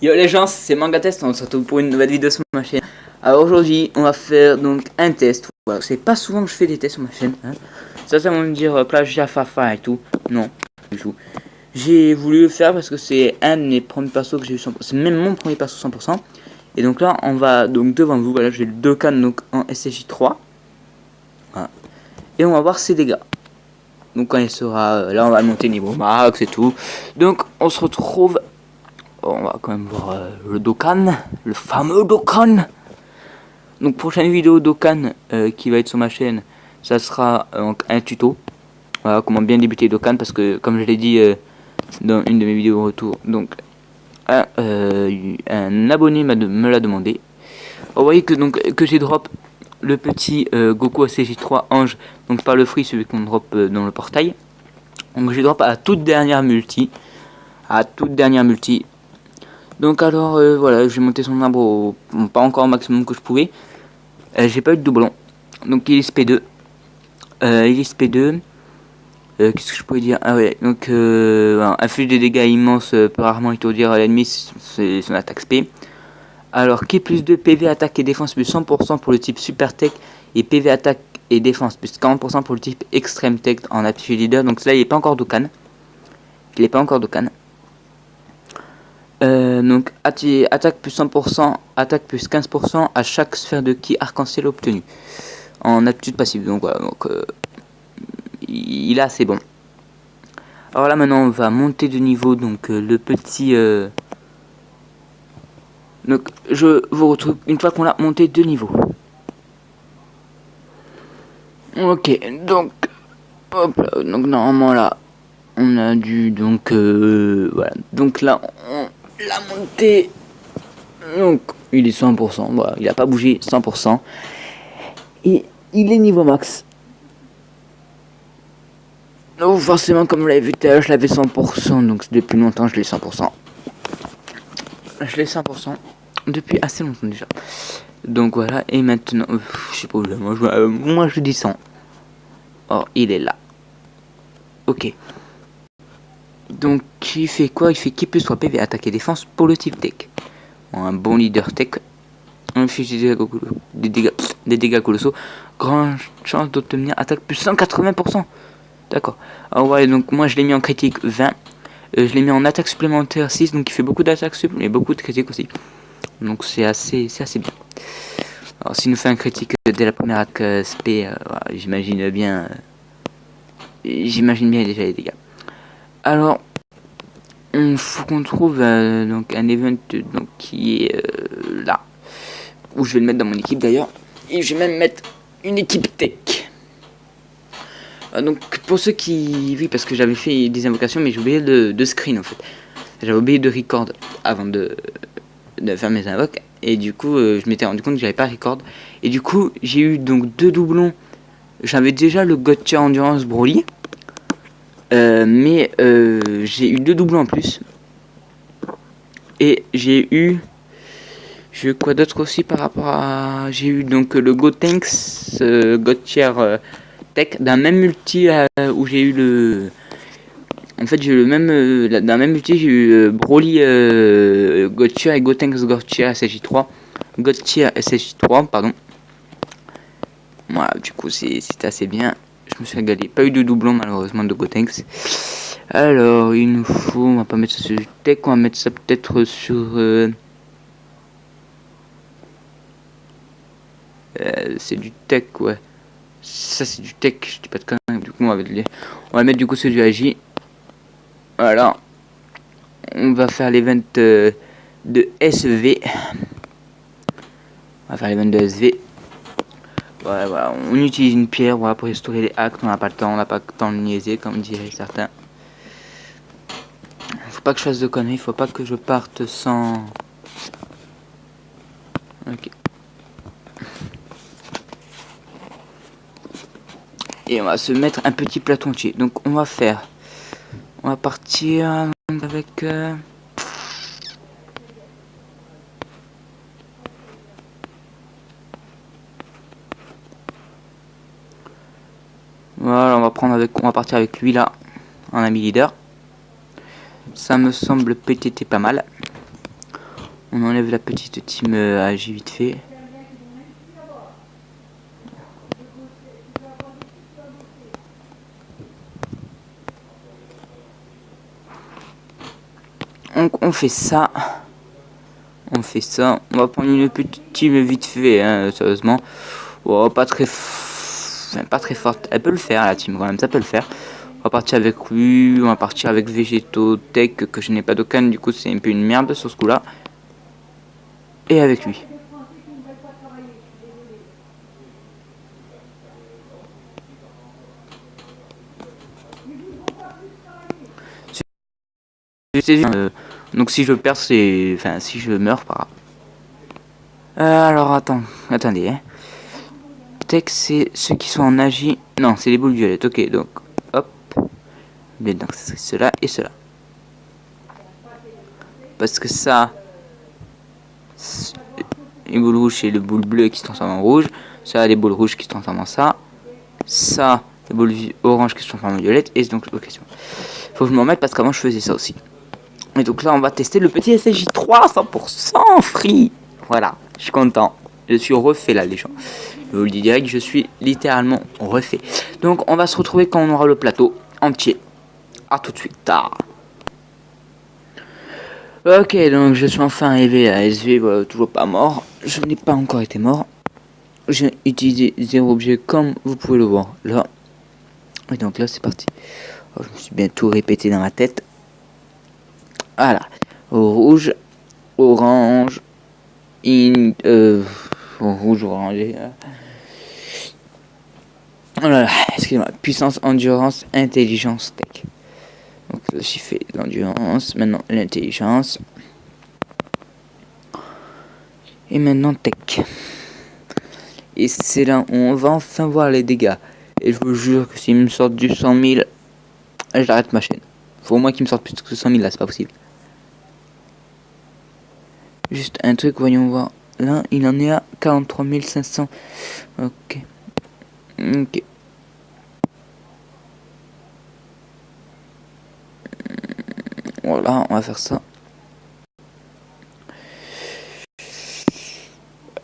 Yo les gens, c'est Manga Test, on se retrouve pour une nouvelle vidéo sur ma chaîne. Alors aujourd'hui, on va faire donc un test. Voilà, c'est pas souvent que je fais des tests sur ma chaîne. Hein. Ça va me dire plagiat Fafa et tout. Non, du tout. J'ai voulu le faire parce que c'est un de mes premiers persos que j'ai eu 100%. C'est même mon premier perso 100%. Et donc là, on va donc devant vous. Voilà, j'ai le Dokkan donc en SSJ3. Voilà. Et on va voir ses dégâts. Donc quand il sera là, on va le monter niveau max et tout. Donc on se retrouve. On va quand même voir le Dokkan, le fameux Dokkan. Donc prochaine vidéo Dokkan qui va être sur ma chaîne, ça sera un tuto. Voilà comment bien débuter Dokkan parce que comme je l'ai dit dans une de mes vidéos retour, donc un abonné me l'a demandé. Vous voyez que donc que j'ai drop le petit Goku ACJ3 Ange, donc pas le free, celui qu'on drop dans le portail. Donc j'ai drop à la toute dernière multi, Donc alors voilà, j'ai monté son arbre pas encore au maximum que je pouvais. J'ai pas eu de doublon. Donc il est SP2. Qu'est-ce que je pourrais dire? Ah ouais, donc inflige des dégâts immenses peut rarement étourdir l'ennemi, c'est son attaque SP. Alors qui plus 2 PV attaque et défense plus 100% pour le type Super Tech et PV attaque et défense plus 40% pour le type Extreme Tech en aptitude leader. Donc là il est pas encore Dokkan. Donc attaque plus 100%, attaque plus 15% à chaque sphère de ki arc-en-ciel obtenue en aptitude passive. Donc voilà, donc il est assez bon. Alors là maintenant on va monter de niveau, donc le petit donc je vous retrouve une fois qu'on l'a monté de niveau. Ok, donc hop là, donc normalement là on a dû donc voilà, donc là on l'a monté, donc il est 100%, voilà, il a pas bougé 100%. Et il est niveau max. Donc forcément comme vous l'avez vu tout à l'heure, je l'avais 100%, donc depuis longtemps je l'ai 100%. Je l'ai 100% depuis assez longtemps déjà. Donc voilà, et maintenant, je sais pas où moi je dis 100. Oh, il est là. Ok. Donc il fait quoi? Il fait qui plus soit PV, attaque et défense pour le type tech. Un bon leader tech. Un fiche des dégâts colossaux. Grande chance d'obtenir attaque plus 180%. D'accord. Alors ouais, donc moi je l'ai mis en critique 20. Je l'ai mis en attaque supplémentaire 6, donc il fait beaucoup d'attaques sup, mais beaucoup de critiques aussi. Donc c'est assez bien. Alors s'il nous fait un critique dès la première attaque SP, voilà, j'imagine bien déjà les dégâts. Alors il faut qu'on trouve donc un event donc, qui est là, où je vais le mettre dans mon équipe d'ailleurs, et je vais même mettre une équipe tech. Donc pour ceux qui... Oui, parce que j'avais fait des invocations, mais j'ai oublié de screen en fait. J'avais oublié de record avant de faire mes invoques. Et du coup, je m'étais rendu compte que j'avais pas record. Et du coup, j'ai eu donc 2 doublons. J'avais déjà le Gotcha Endurance Broly. Mais j'ai eu 2 doublons en plus. Et j'ai eu... quoi d'autre aussi par rapport à... J'ai eu donc le Gotenks Gotcha Tech d'un même multi où j'ai eu le... En fait, j'ai eu le même... dans la même multi, j'ai eu Broly Gotcha et Gotenks Gotcha SSJ3. Gotcha SSJ3, pardon. Voilà, du coup, c'est assez bien. Je me suis régalé. Pas eu de doublon, malheureusement, de Gotenks. Alors, il nous faut... On va pas mettre ça sur du tech, on va mettre ça peut-être sur... c'est du tech, ouais. Ça, c'est du tech, je dis pas de conneries. Du coup, on va mettre du coup sur du AJ. Voilà. On va faire l'event de SV. On va faire l'event de SV. Ouais, voilà, on utilise une pierre, voilà, pour restaurer les actes. On n'a pas le temps, de niaiser, comme diraient certains. Faut pas que je fasse de conneries, faut pas que je parte sans... Ok. Et on va se mettre un petit plateau entier. Donc on va partir avec... Voilà, on va partir avec lui là, en ami leader. Ça me semble PTT pas mal. On enlève la petite team AJ vite fait. Donc on fait ça. On fait ça. On va prendre une petite team vite fait, hein, sérieusement. Oh, pas très forte. Elle peut le faire, la team, quand même. Ça peut le faire. On va partir avec lui. On va partir avec Végéto Tech, que je n'ai pas d'aucun. Du coup, c'est un peu une merde sur ce coup-là. Et avec lui. Donc si je perds, c'est... Enfin, si je meurs, pas grave. Alors, attendez. Hein. Tech, c'est ceux qui sont en agi. Non, c'est les boules violettes. Ok, donc, hop. Mais donc, c'est cela et cela. Parce que ça... Les boules rouges, c'est les boules bleues qui se transforment en rouge. Ça, les boules rouges qui se transforment en ça. Ça, les boules oranges qui se transforment en violette. Et donc, ok, faut que je m'en remette parce qu'avant, je faisais ça aussi. Et donc là, on va tester le petit SSJ3 100% free. Voilà, je suis content. Je suis refait là, les gens. Je vous le dis direct, je suis littéralement refait. Donc, on va se retrouver quand on aura le plateau entier. A tout de suite. Ah. Ok, donc je suis enfin arrivé à SV, toujours pas mort. Je n'ai pas encore été mort. J'ai utilisé 0 objet comme vous pouvez le voir là. Et donc là, c'est parti. Oh, je me suis bien tout répété dans ma tête. Voilà. Rouge, orange, rouge, orange. Oh là là, excusez-moi. Puissance, endurance, intelligence, tech. Donc là, j'ai fait l'endurance, maintenant l'intelligence. Et maintenant tech. Et c'est là où on va enfin voir les dégâts. Et je vous jure que s'il me sort du 100 000, j'arrête ma chaîne. Faut au moins qu'il me sorte plus que 100 000 là, c'est pas possible. Juste un truc, voyons voir. Là, il en est à 43 500. Ok. Ok. Voilà, on va faire ça.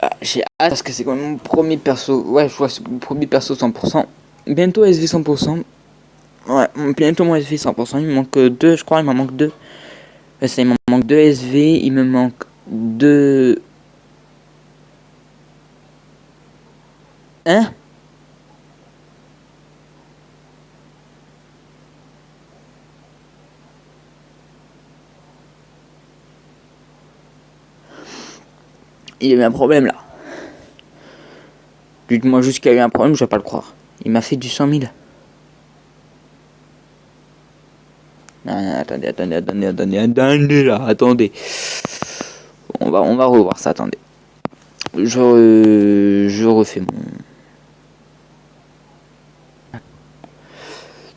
Ah, j'ai hâte parce que c'est quand même mon premier perso. Ouais, je vois c'est mon premier perso 100%. Bientôt SV 100%. Ouais, bientôt mon SV 100%. Il me manque 2, je crois, il m'en manque 2. Ça, il m'en manque 2 SV, il me manque 2... Hein? Il y a eu un problème là. Dites-moi juste qu'il y a eu un problème, je vais pas le croire. Il m'a fait du 100 000. Attendez là, attendez. On va revoir ça, attendez. Je refais mon...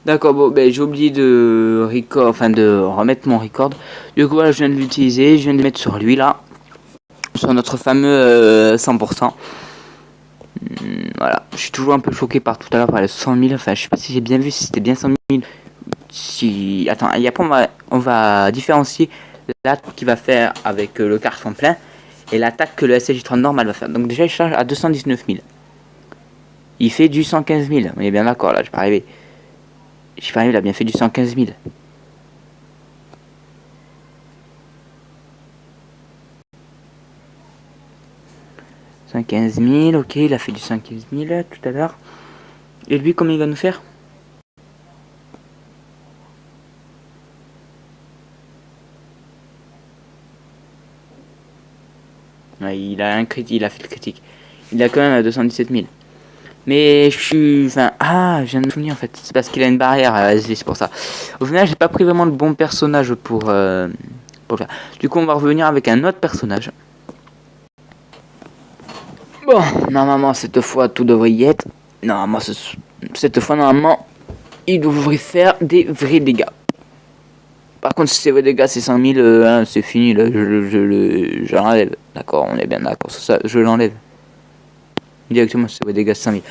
D'accord, bon, ben j'ai oublié de record, enfin de remettre mon record. Du coup, voilà, je viens de l'utiliser, je viens de le mettre sur lui là. Sur notre fameux 100%. Voilà, je suis toujours un peu choqué par tout à l'heure par les 100 000. Enfin, je sais pas si j'ai bien vu si c'était bien 100 000. Si... Attends, et après on va différencier l'attaque qu'il va faire avec le carton plein et l'attaque que le SSJ30 normal va faire. Donc déjà il charge à 219 000. Il fait du 115 000. On est bien d'accord là, je suis pas arrivé. Il a bien fait du 115 000. Ok, il a fait du 115 000 tout à l'heure. Et lui, comment il va nous faire? Ouais, il a fait le critique. Il a quand même à 217 000. Mais je suis... Enfin... Ah, je viens de me souvenir en fait. C'est parce qu'il a une barrière à SV, c'est pour ça. Au final, j'ai pas pris vraiment le bon personnage pour le faire. Du coup, on va revenir avec un autre personnage. Bon, normalement, cette fois, tout devrait y être. Normalement, cette fois, normalement, il devrait faire des vrais dégâts. Par contre, si c'est vrais dégâts, c'est 100 000, hein, c'est fini, là, je l'enlève. D'accord, on est bien d'accord sur ça, je l'enlève. Directement, c'est vrais dégâts, 100 000.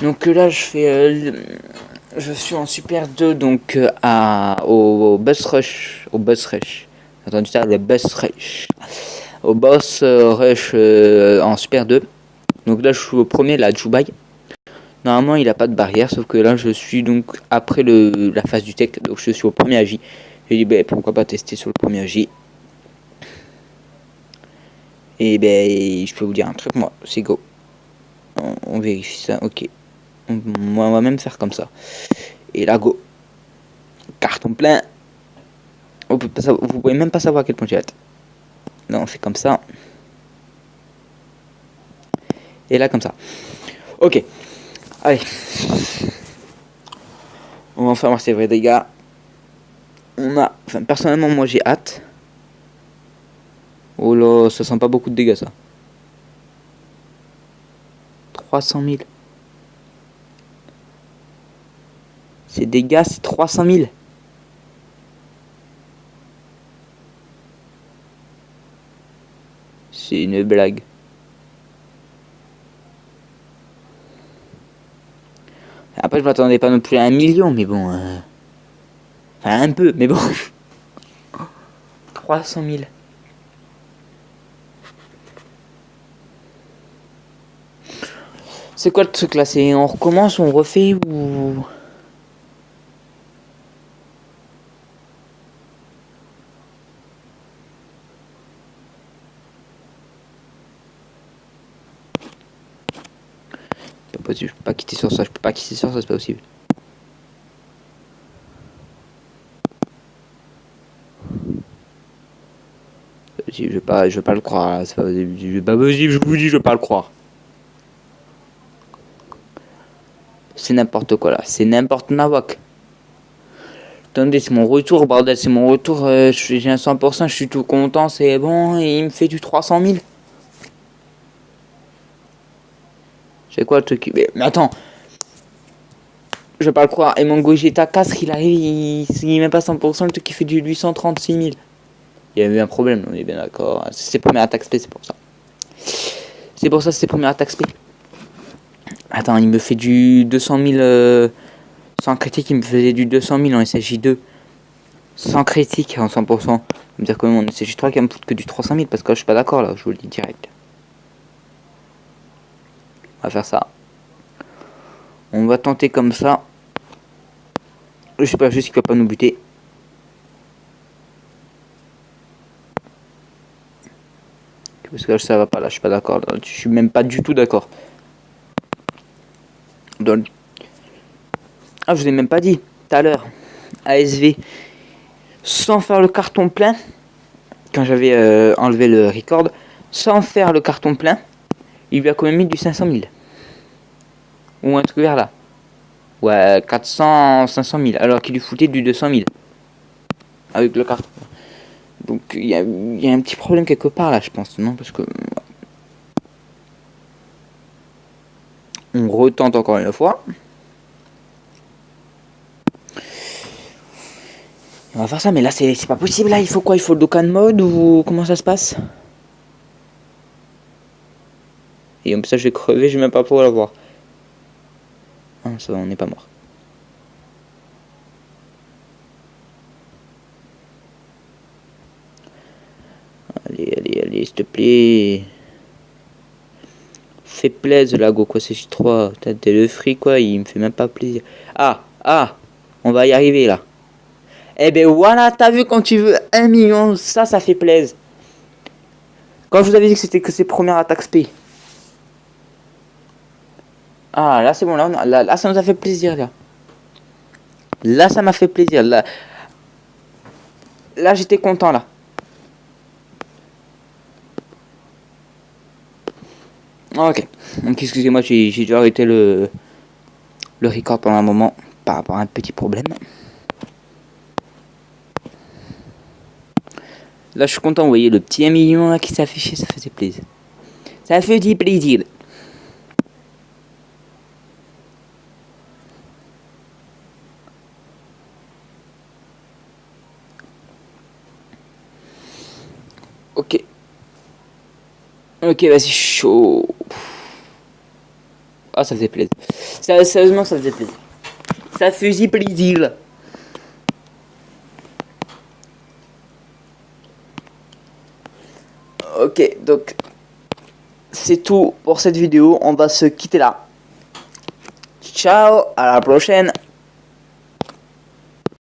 Donc là, je suis en Super 2, donc au Bus Rush. Au Bus Rush. J'ai entendu ça, le Bus Rush. au boss rush en Super 2. Donc là je suis au premier, là, Jubai. Normalement il a pas de barrière, sauf que là je suis donc après la phase du tech, donc je suis au premier agi. J'ai dit pourquoi pas tester sur le premier agi. Et je peux vous dire un truc, moi, c'est go. On vérifie ça, ok. On va même faire comme ça. Et là, go. Carton plein. Vous pouvez même pas savoir à quel point j'ai hâte. Là, on fait comme ça. Et là, comme ça. Ok. Allez. On va faire ces vrais dégâts. Enfin, personnellement, moi, j'ai hâte. Oh là, ça sent pas beaucoup de dégâts, ça. 300 000. Ces dégâts, c'est 300 000. C'est une blague. Après, je m'attendais pas non plus à 1 million, mais bon. Enfin, un peu, mais bon. 300 000. C'est quoi le truc là? C'est on recommence, on refait ou... C'est pas possible, je peux pas quitter sur ça, je peux pas quitter sur ça, c'est pas possible. Je vais pas le croire, c'est pas possible, je vous dis, je vais pas le croire. C'est n'importe quoi là, c'est n'importe nawak. Attendez, c'est mon retour, bordel, c'est mon retour, j'ai un 100%, je suis tout content, c'est bon, et il me fait du 300 000. C'est quoi le truc? Mais attends, je vais pas le croire, et mon Gogeta Castre, il arrive, il est même pas 100%, le truc qui fait du 836 000. Il y a eu un problème, on est bien d'accord, c'est ses premières attaques spé, c'est pour ça. C'est pour ça, c'est ses premières attaques spé. Attends, il me fait du 200 000... sans critique, il me faisait du 200 000 en SSJ2. Sans critique en 100%. Ça veut dire quand même en SSJ3 qu'il me fout que du 300 000. Parce que là, je suis pas d'accord, là, je vous le dis direct. On va faire ça. On va tenter comme ça. Je sais pas, juste qu'il va pas nous buter. Parce que là, ça va pas, là, je suis pas d'accord. Je suis même pas du tout d'accord. Donc... Ah, je vous ai même pas dit, tout à l'heure. ASV. Sans faire le carton plein. Quand j'avais enlevé le record. Sans faire le carton plein. Il lui a quand même mis du 500 000. Ou un truc vers là. Ouais, 400, 500 000. Alors qu'il lui foutait du 200 000. Avec le carton. Donc il y a un petit problème quelque part là, je pense, non? Parce que... On retente encore une fois. On va faire ça, mais là c'est pas possible là. Il faut quoi? Il faut le Dokkan mode ou comment ça se passe? Et comme ça je vais crever, je vais même pas pouvoir l'avoir. Ah, ça va, on n'est pas mort. Allez, s'il te plaît. Fais plaisir là, Goku CJ3. T'es le free quoi, il me fait même pas plaisir. Ah, on va y arriver là. Eh ben voilà, t'as vu quand tu veux 1 million, ça fait plaisir. Quand je vous avais dit que c'était que ses premières attaques spé. Ah là c'est bon, là ça nous a fait plaisir là. Là ça m'a fait plaisir, là j'étais content là. Ok, donc excusez-moi, j'ai dû arrêter le record pendant un moment par rapport à un petit problème. Là je suis content, vous voyez le petit 1 million là qui s'affichait, ça faisait plaisir. Ça faisait plaisir. Ok. Ok, vas-y, chaud. Ah, ça faisait plaisir. Sérieusement, ça faisait plaisir. Ça faisait plaisir. Ok, donc c'est tout pour cette vidéo. On va se quitter là. Ciao, à la prochaine.